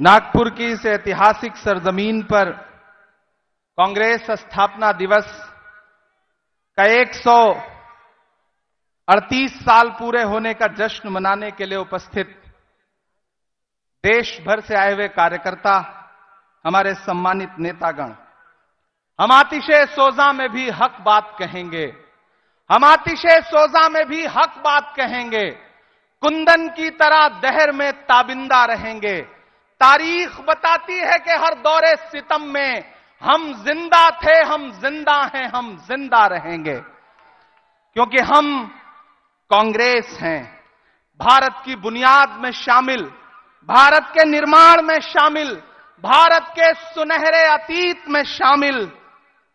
नागपुर की इस ऐतिहासिक सरजमीन पर कांग्रेस स्थापना दिवस का 138 साल पूरे होने का जश्न मनाने के लिए उपस्थित देश भर से आए हुए कार्यकर्ता, हमारे सम्मानित नेतागण, हम आतिशे सोजा में भी हक बात कहेंगे, हम आतिशे सोजा में भी हक बात कहेंगे, कुंदन की तरह दहर में ताबिंदा रहेंगे। तारीख बताती है कि हर दौरे सितम में हम जिंदा थे, हम जिंदा हैं, हम जिंदा रहेंगे, क्योंकि हम कांग्रेस हैं। भारत की बुनियाद में शामिल, भारत के निर्माण में शामिल, भारत के सुनहरे अतीत में शामिल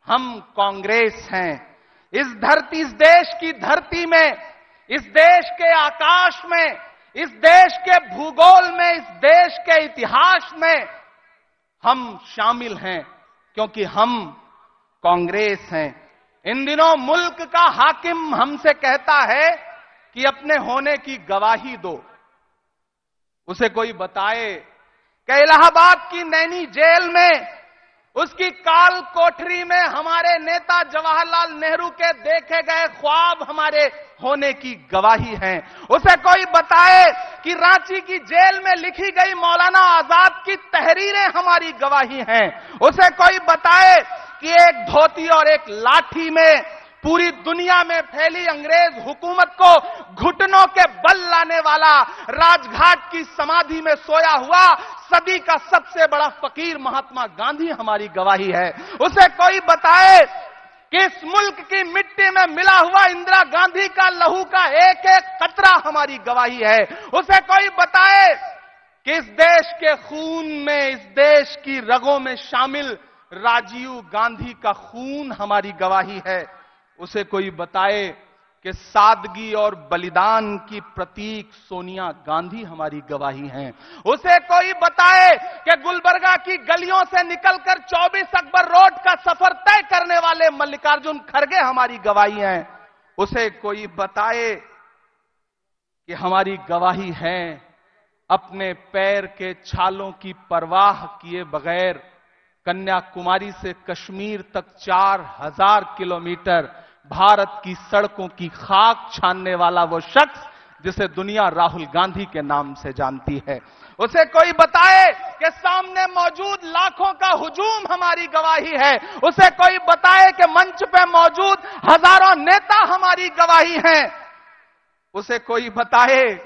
हम कांग्रेस हैं। इस देश की धरती में, इस देश के आकाश में, इस देश के भूगोल में, इस देश के इतिहास में हम शामिल हैं, क्योंकि हम कांग्रेस हैं। इन दिनों मुल्क का हाकिम हमसे कहता है कि अपने होने की गवाही दो। उसे कोई बताए कि इलाहाबाद की नैनी जेल में, उसकी काल कोठरी में हमारे नेता जवाहरलाल नेहरू के देखे गए ख्वाब हमारे होने की गवाही हैं। उसे कोई बताए कि रांची की जेल में लिखी गई मौलाना आजाद की तहरीरें हमारी गवाही हैं। उसे कोई बताए कि एक धोती और एक लाठी में पूरी दुनिया में फैली अंग्रेज हुकूमत को घुटनों के बल लाने वाला, राजघाट की समाधि में सोया हुआ सदी का सबसे बड़ा फकीर महात्मा गांधी हमारी गवाही है। उसे कोई बताए कि इस मुल्क की मिट्टी में मिला हुआ इंदिरा गांधी का लहू का एक एक कतरा हमारी गवाही है। उसे कोई बताए कि इस देश के खून में, इस देश की रगों में शामिल राजीव गांधी का खून हमारी गवाही है। उसे कोई बताए कि सादगी और बलिदान की प्रतीक सोनिया गांधी हमारी गवाही हैं। उसे कोई बताए कि गुलबर्गा की गलियों से निकलकर 24 अकबर रोड का सफर तय करने वाले मल्लिकार्जुन खड़गे हमारी गवाही हैं। उसे कोई बताए कि हमारी गवाही है अपने पैर के छालों की परवाह किए बगैर कन्याकुमारी से कश्मीर तक 4000 किलोमीटर भारत की सड़कों की खाक छानने वाला वो शख्स जिसे दुनिया राहुल गांधी के नाम से जानती है। उसे कोई बताए कि सामने मौजूद लाखों का हुजूम हमारी गवाही है। उसे कोई बताए कि मंच पे मौजूद हजारों नेता हमारी गवाही हैं। उसे कोई बताए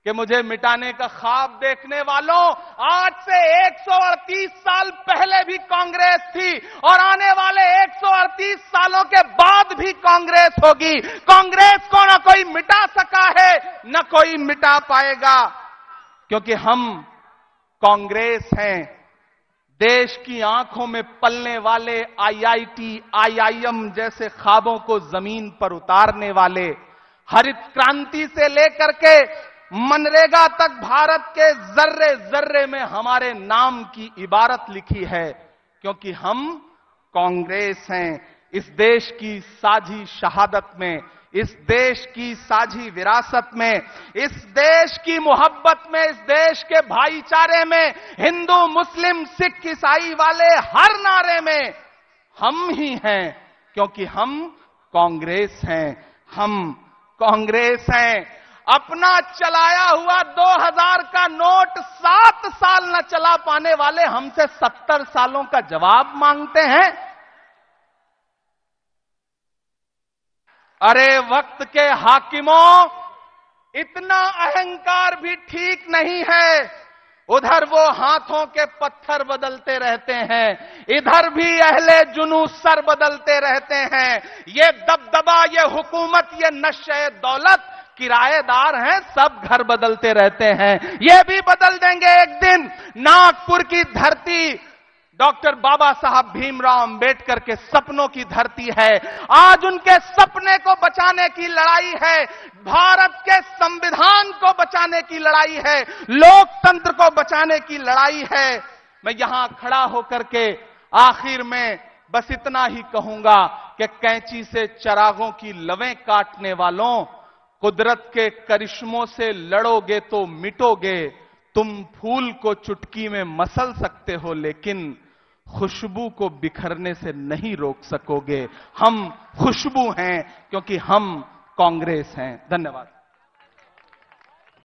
कि मुझे मिटाने का ख्वाब देखने वालों, आज से 138 साल पहले भी कांग्रेस थी और आने वाले 138 सालों के बाद भी कांग्रेस होगी। कांग्रेस को न कोई मिटा सका है, न कोई मिटा पाएगा, क्योंकि हम कांग्रेस हैं। देश की आंखों में पलने वाले आईआईटी, आईआईएम जैसे ख्वाबों को जमीन पर उतारने वाले, हरित क्रांति से लेकर के मनरेगा तक भारत के जर्रे जर्रे में हमारे नाम की इबारत लिखी है, क्योंकि हम कांग्रेस हैं। इस देश की साझी शहादत में, इस देश की साझी विरासत में, इस देश की मोहब्बत में, इस देश के भाईचारे में, हिंदू मुस्लिम सिख ईसाई वाले हर नारे में हम ही हैं, क्योंकि हम कांग्रेस हैं। हम कांग्रेस हैं। अपना चलाया हुआ 2000 का नोट 7 साल न चला पाने वाले हमसे 70 सालों का जवाब मांगते हैं। अरे वक्त के हाकिमों, इतना अहंकार भी ठीक नहीं है। उधर वो हाथों के पत्थर बदलते रहते हैं, इधर भी अहले जुनू सर बदलते रहते हैं। ये दबदबा, ये हुकूमत, ये नशे दौलत किराएदार हैं, सब घर बदलते रहते हैं। ये भी बदल देंगे एक दिन। नागपुर की धरती डॉक्टर बाबा साहब भीमराव अंबेडकर के सपनों की धरती है। आज उनके सपने को बचाने की लड़ाई है, भारत के संविधान को बचाने की लड़ाई है, लोकतंत्र को बचाने की लड़ाई है। मैं यहां खड़ा होकर के आखिर में बस इतना ही कहूंगा कि कैंची से चिरागों की लवें काटने वालों, कुदरत के करिश्मों से लड़ोगे तो मिटोगे, तुम फूल को चुटकी में मसल सकते हो, लेकिन खुशबू को बिखरने से नहीं रोक सकोगे। हम खुशबू हैं क्योंकि हम कांग्रेस हैं। धन्यवाद।